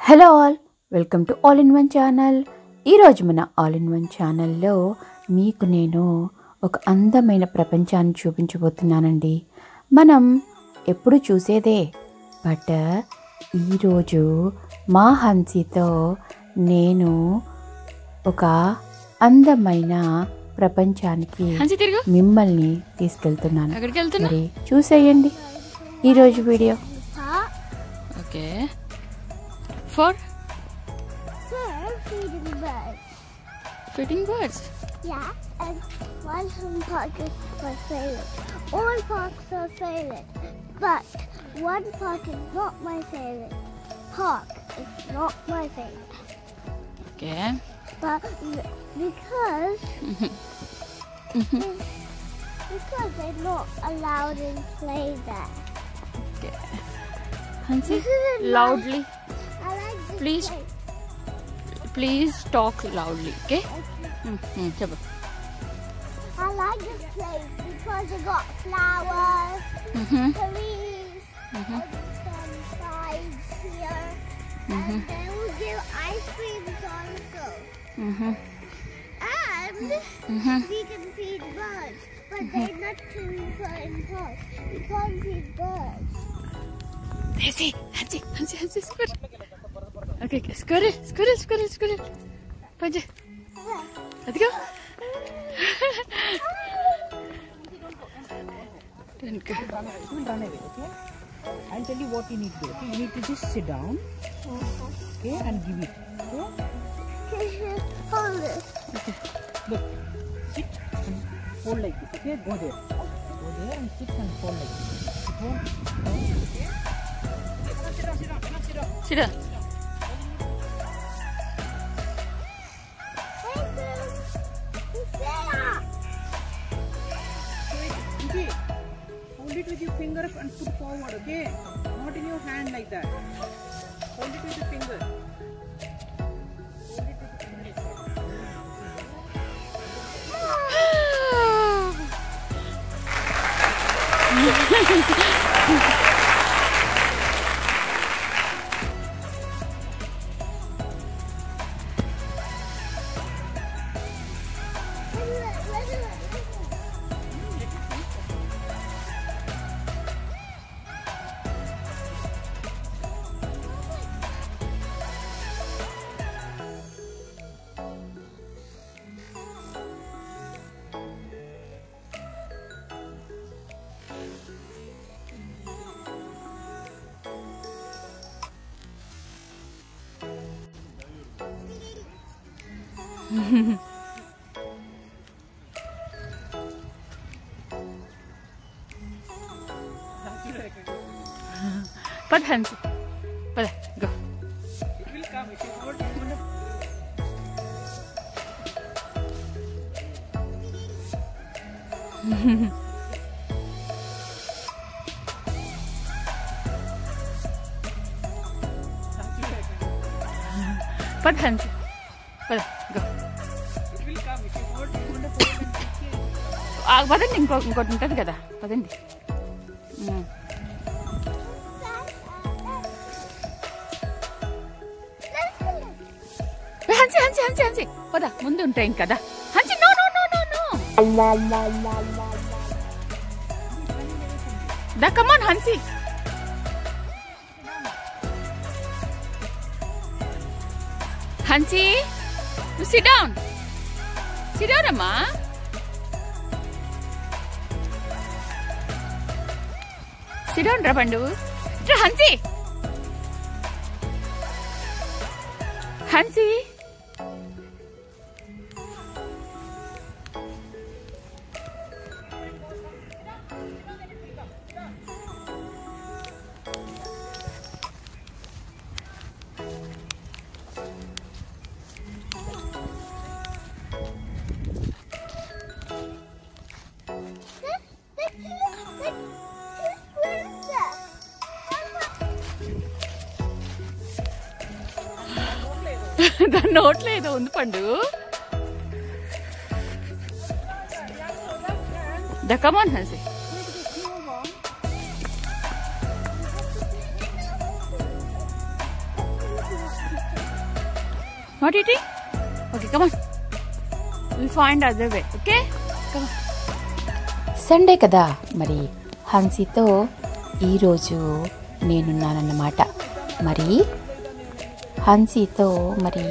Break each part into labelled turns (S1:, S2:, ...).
S1: Hello all, welcome to all in one channel. ఈరోజు మన all in one ఛానల్లో మీకు నేను ఒక అందమైన ప్రపంచాన్ని చూపించబోతున్నానండి. మనం ఎప్పుడు చూసేదే, బట్ ఈరోజు మా హన్సీతో నేను ఒక అందమైన ప్రపంచానికి మిమ్మల్ని తీసుకెళ్తున్నాను. మరి చూసేయండి ఈరోజు video.
S2: Okay, for
S3: feeding birds.
S2: feeding birds.
S3: Yeah, and one park is my favorite. All parks are favorite, but one park is not my favorite. Park is not my favorite.
S2: Okay.
S3: But because they're not allowed to play there.
S2: Okay. Hansi,
S3: This is a
S2: loudly.
S3: I like this
S2: Please.
S3: place.
S2: Please talk loudly. Okay. Chalo.
S3: I like this place because it got flowers, trees, and some sides here, and they will give ice creams also. And we can feed birds, but they're not too in parts. We can't feed birds.
S2: Hansi, squirrel. Okay, squirrel. Panja. Let's go. Don't go.
S4: Don't run away, okay? I'll tell you what you need to do. Okay? You need to just sit down, okay, and give it. Okay?
S3: Hold this.
S4: Okay. Look, sit and hold like this. Okay, go there. Go there and sit and hold like this. Sit down. Okay.
S2: Sit down.
S4: Okay. Hold it with your finger and put forward, okay? Not in your hand like that. Hold it with your finger. Hold it with your finger.
S2: Pad Hansi. Pad, go.
S4: It will come. It is not even a...
S2: Pad Hansi. Pad, go.
S4: It will come. It is not even a problem.
S2: పదండి, ఇంకోటి ఉంటుంది కదా, పదండి. హన్సి పద, ముందు ఉంటాయి కదా. Hansi, no. దా, come on Hansi. Hansi, sit down అమ్మా. sit down రా పండు. హన్సి. దాని నోట్లో ఏదో ఉంది పండు. The come on Hansi. Not eating? Okay, come on. We'll find other way. Okay? Come on.
S1: Sunday కదా, మరి హన్సీతో ఈరోజు నేనున్నానన్నమాట. మరి హన్సీతో మరి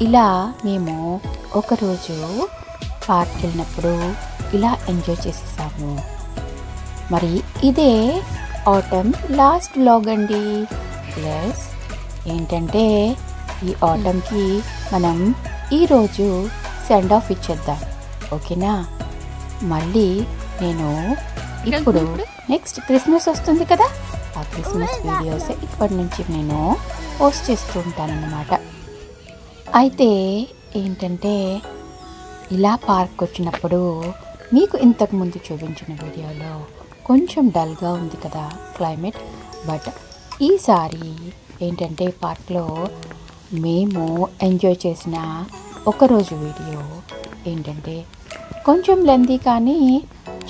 S1: ఇలా మేము ఒకరోజు పార్క్ వెళ్ళినప్పుడు ఇలా ఎంజాయ్ చేసేసాము. మరి ఇదే ఆటమ్ లాస్ట్ వ్లాగ్ అండి. ప్లస్ ఏంటంటే ఈ ఆటమ్కి మనం ఈరోజు సెండ్ ఆఫ్ ఇచ్చేద్దాం. ఓకేనా? మళ్ళీ నేను ఇప్పుడు నెక్స్ట్ క్రిస్మస్ వస్తుంది కదా, ఆ క్రిస్మస్ వీడియోస్ ఇప్పటి నుంచి నేను పోస్ట్ చేస్తూ ఉంటానన్నమాట. అయితే ఏంటంటే ఇలా పార్క్ వచ్చినప్పుడు మీకు ఇంతకుముందు చూపించిన వీడియోలో కొంచెం డల్గా ఉంది కదా క్లైమేట్. బట్ ఈసారి ఏంటంటే పార్క్లో మేము ఎంజాయ్ చేసిన ఒకరోజు వీడియో ఏంటంటే కొంచెం లెంతీ కానీ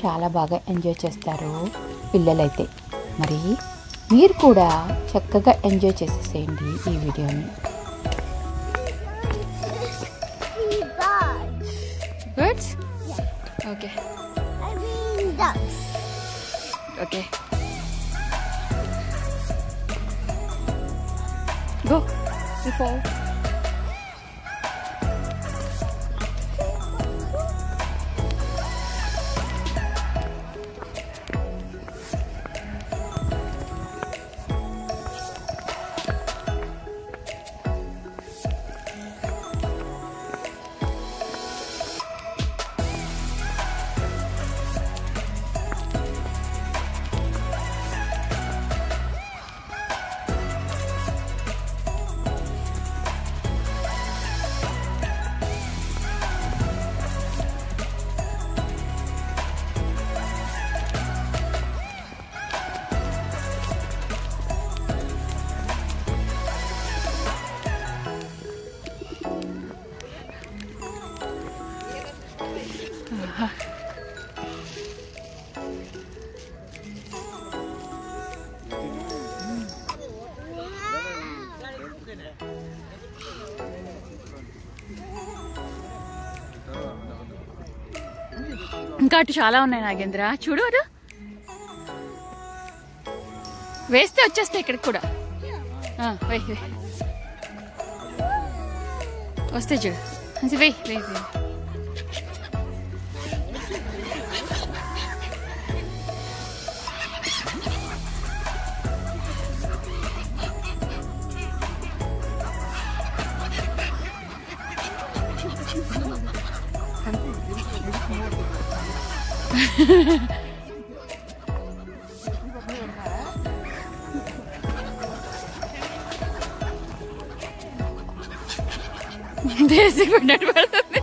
S1: చాలా బాగా ఎంజాయ్ చేస్తారు పిల్లలైతే. మరి మీరు కూడా చక్కగా ఎంజాయ్ చేసేసేయండి ఈ వీడియోని.
S2: Birds? Okay.
S3: I mean ducks.
S2: Okay. Go. You fall. ఇంకా అటు చాలా ఉన్నాయి నాగేంద్ర, చూడు అటు వేస్తే వచ్చేస్తాయి ఇక్కడికి కూడా. వెయ్యి వస్తాయి చూడు, వెయ్యి వెయ్యి వెయ్యి. దేశీ పడినట్టు పడుతుంది.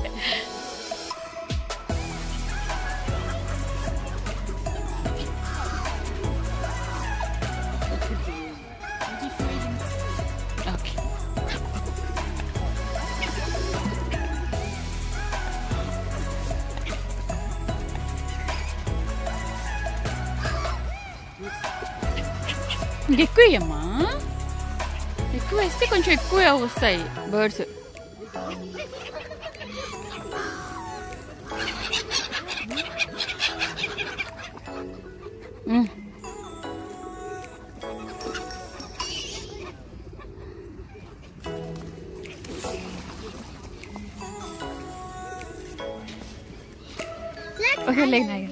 S2: ఓకే ఎక్కువ అమ్మా, ఎక్కువ వేస్తే కొంచెం ఎక్కువ వస్తాయి బర్డ్స్. Okay, leg naga.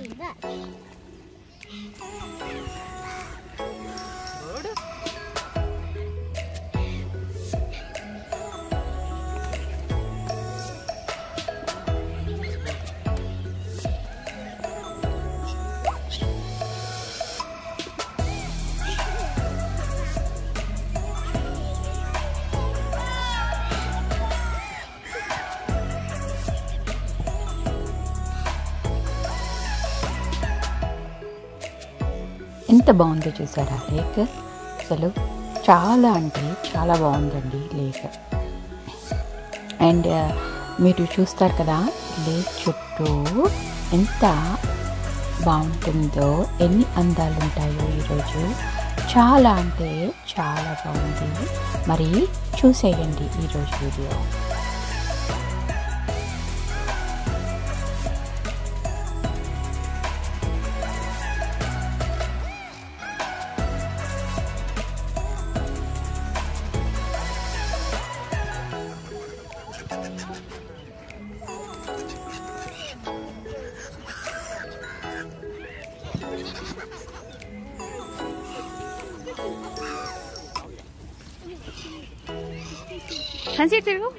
S1: ఎంత బాగుందో చూసారా లేక్. అసలు చాలా అంటే చాలా బాగుందండి లేక్. అండ్ మీరు చూస్తారు కదా లేక్ చుట్టూ ఎంత బాగుంటుందో, ఎన్ని అందాలు ఉంటాయో ఈరోజు. చాలా అంటే చాలా బాగుంది. మరి చూసేయండి ఈరోజు వీడియో.
S2: హన్సీ తిరుగు.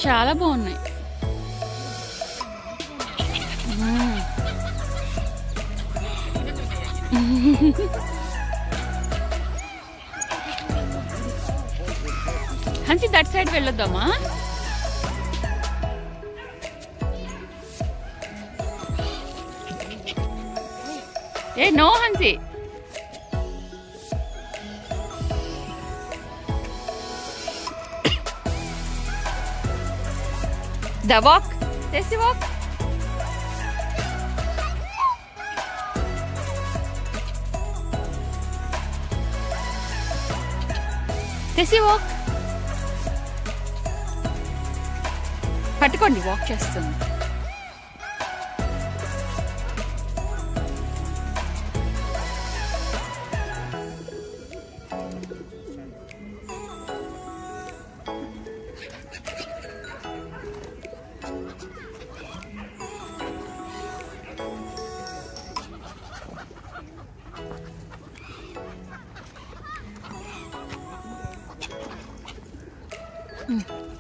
S2: చాలా బాగున్నాయి. హన్సీ దట్ సైడ్ వెళ్ళొద్దామా? ఏ no Hansi. The walk. There's the walk. There's the walk. పట్టుకోండి, వాక్ చేస్తుంది.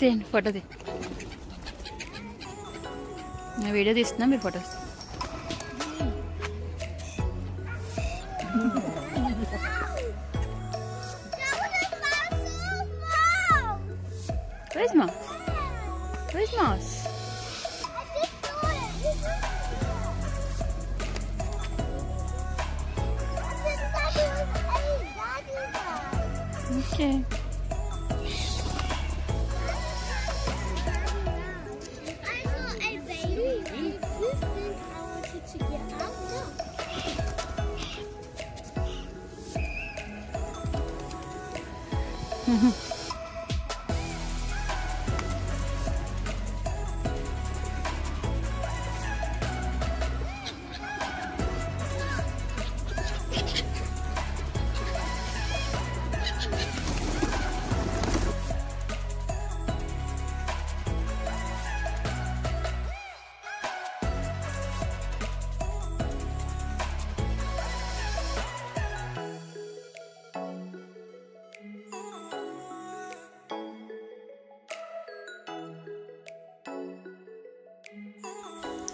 S2: తీయండి, ఫోటో తీ. నేను వీడియో తీస్తున్నా, మీరు photos. Where's Mouse? Where's Mouse? Okay.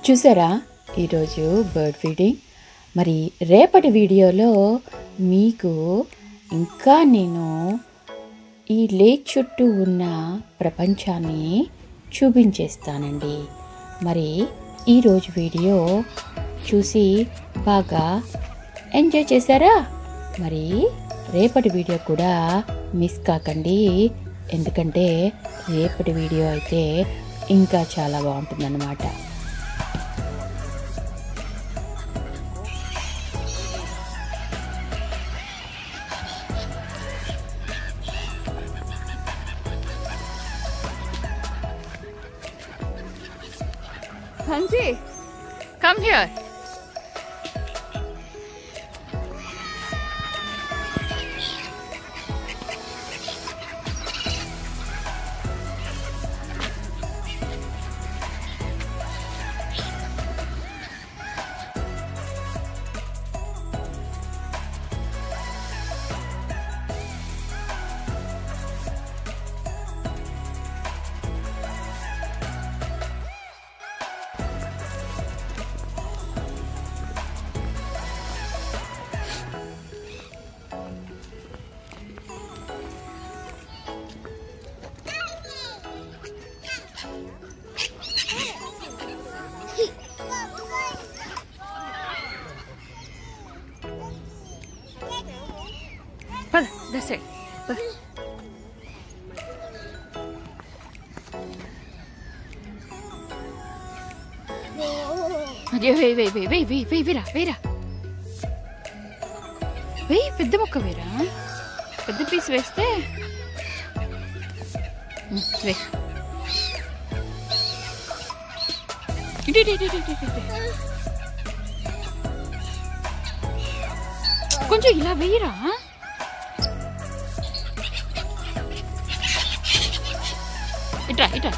S1: చూసారా ఈరోజు బర్డ్ ఫీడింగ్. మరి రేపటి వీడియోలో మీకు ఇంకా నేను ఈ లేక్ చుట్టూ ఉన్న ప్రపంచాన్ని చూపించేస్తానండి. మరి ఈరోజు వీడియో చూసి బాగా ఎంజాయ్ చేశారా? మరి రేపటి వీడియో కూడా మిస్ కాకండి, ఎందుకంటే రేపటి వీడియో అయితే ఇంకా చాలా బాగుంటుందన్నమాట.
S2: Hansi, come here. Pad, that's it. వేరా వెయ్యి, పెద్ద మొక్క వేరా, పెద్ద పీస్ వేస్తే వే. కొంచెం ఇలా వేయరా. ఇట్రా ఇట్రా.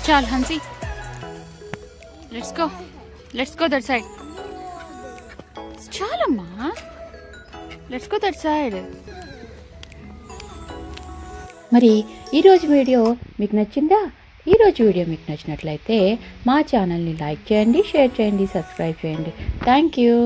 S2: Chal, Hansi. Let's go that side. Chalama. Let's go that side.
S1: మరి ఈరోజు వీడియో మీకు నచ్చిందా? ఈరోజు వీడియో మీకు నచ్చినట్లయితే మా ఛానల్ని లైక్ చేయండి, షేర్ చేయండి, సబ్స్క్రైబ్ చేయండి. Thank you.